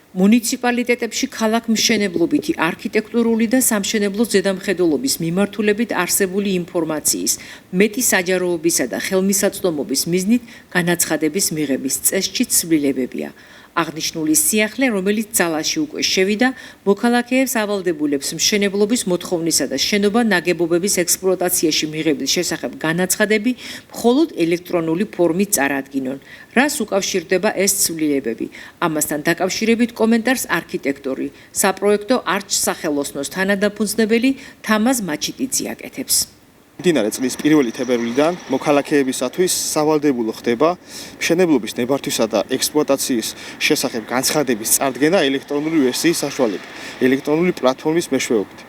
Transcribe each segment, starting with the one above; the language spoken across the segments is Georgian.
მუნიციპალიტეტებში ქალაქმშენებლობითი, არქიტექტურული და სამშენებლო ზედამხედველობის მიმართულებით არსებული ინფორმაციის, მეტი საჯაროობისა და ხელმისაწვდომობის მიზნით განაცხადების მიღების წესში ცვლილებებია. აღნიშნული სიახლე, რომელიც ძალაში უკვე შევიდა, მოქალაქეებს ავალდებულებს მშენებლობის მოთხოვნისა და შენობა ნაგებობების ექსპლუატაციაში მიღების შესახებ განაცხადები მხოლოდ ელექტრონული ფორმით წარადგინონ. რას უკავშირდება ეს ცვლილებები? ამასთან დაკავშირებით კომენტარს არქიტექტორი, საპროექტო არჩსახელოსნოს თანადამფუძნებელი თამაზ მაჩიტიძე აკეთებს. მდინარე წლის პირველი თებერვლიდან მოქალაქეებისათვის სავალდებულო ხდება მშენებლობის ნებართვისა და ექსპლუატაციის შესახებ განცხადების წარდგენა ელექტრონული ვერსიის საშუალებით, ელექტრონული პლატფორმის მეშვეობით,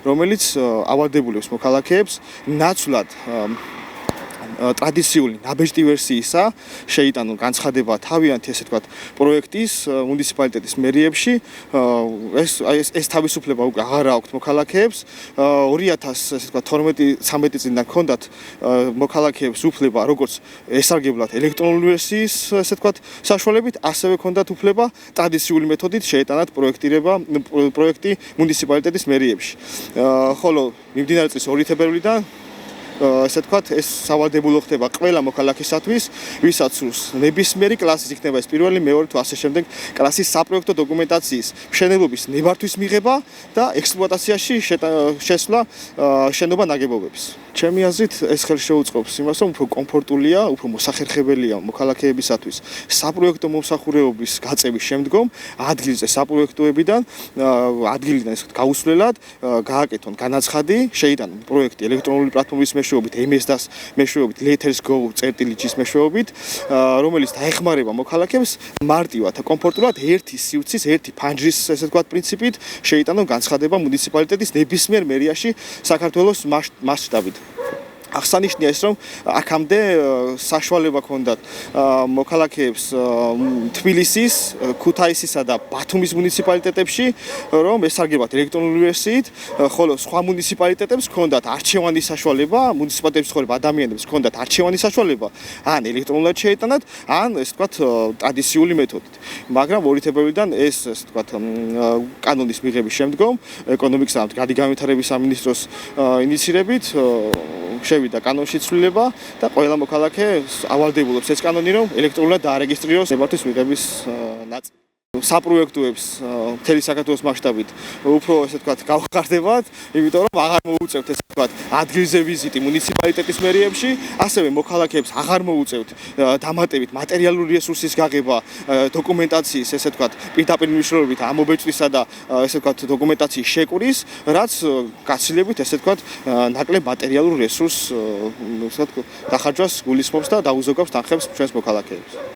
რომელიც ავალდებულებს მოქალაქეებს ნაცვლად ტრადიციული ნაბეჭდი ვერსიისა შეიტანონ განცხადება თავიანთი ესე ვთქვათ პროექტის მუნიციპალიტეტის მერიებში ეს თავისუფლება უკვე აღარ აქვთ მოქალაქეებს 2000 ესე ვთქვათ 12-13 წლიდან ჰქონდათ მოქალაქეებს უფლება როგორც ესარგებლათ ელექტრონული ვერსიის ესე ვთქვათ საშუალებით ასევე ჰქონდათ უფლება ტრადიციული მეთოდით შეეტანათ პროექტი მუნიციპალიტეტის მერიებში ხოლო მიმდინარე წლის 2 თებერვლიდან ესე ვთქვათ, ეს სავალდებულო ხდება ყველა მოქალაქისათვის, ვისაც სურს ნებისმიერი კლასის იქნება ეს პირველი, მეორე თუ ასე შემდეგ კლასის საპროექტო დოკუმენტაციის მშენებლობის ნებართვის მიღება და ექსპლუატაციაში შესვლა შენობა ნაგებობების. ჩემი აზრით, ეს ხელშეუწყობს იმას, რომ უფრო კომფორტულია, უფრო მოსახერხებელია მოქალაქეებისათვის საპროექტო მომსახურეობის გაწევის შემდგომ ადგილზე საპროექტოებიდან ადგილიდან ესე ვთქვათ, გაუსვლელად გააკეთონ განაცხადი, შეიტანონ პროექტი ელექტრონული პლატფორმის მეშვეობით MS-DAS მეშვეობით Letters Go წერტილიჯის მეშვეობით რომელიც დაეხმარება მოქალაქეებს მარტივად და კომფორტულად ერთი სივრცის ერთი ფანჯრის ესე ვთქვათ პრინციპით შეიტანონ განცხადება მუნიციპალიტეტის ნებისმიერ მერიაში საქართველოს მასშტაბით აღსანიშნავია ის რომ აქამდე საშუალება ჰქონდათ მოქალაქეებს თბილისის, ქუთაისისა და ბათუმის მუნიციპალიტეტებში რომ ესარგებლათ ელექტრონული ვერსიით, ხოლო სხვა მუნიციპალიტეტებს ჰქონდათ არჩევანის საშუალება, მუნიციპალიტეტებში ცხოვრებ ადამიანებს ჰქონდათ არჩევანის საშუალება, ან ელექტრონულად შეეტანათ, ან ესე ვთქვათ ტრადიციული მეთოდით. მაგრამ 2 თებერვლიდან ეს ესე ვთქვათ კანონის მიღების შემდგომ ეკონომიკის და განვითარების სამინისტროს ინიციირებით შევიდა კანონში ცვლილება და ყველა მოქალაქე ავალდებულებს ეს კანონი რომ ელექტრონულად დაარეგისტრიროს ნებართვის მიღების ნაწილი. საპროექტოებს მთელი საქართველოს მასშტაბით უფრო ესე ვთქვათ გავხარდებათ, იმიტომ რომ აღარ მოუწევთ ესე ვთქვათ ადგილზე ვიზიტი მუნიციპალიტეტის მერიებში, ასევე მოქალაქეებს აღარ მოუწევთ დამატებით მატერიალური რესურსის გაღება, დოკუმენტაციის ესე ვთქვათ პირდაპირ მნიშვნელობით ამობეჭდვისა და ესე ვთქვათ დოკუმენტაციის შეკვრის, რაც გაცილებით ესე ვთქვათ ნაკლებ მატერიალურ რესურსს ესე ვთქვათ დახარჯვას გულისხმობს და დაუზოგავს თანხებს ჩვენს მოქალაქეებს.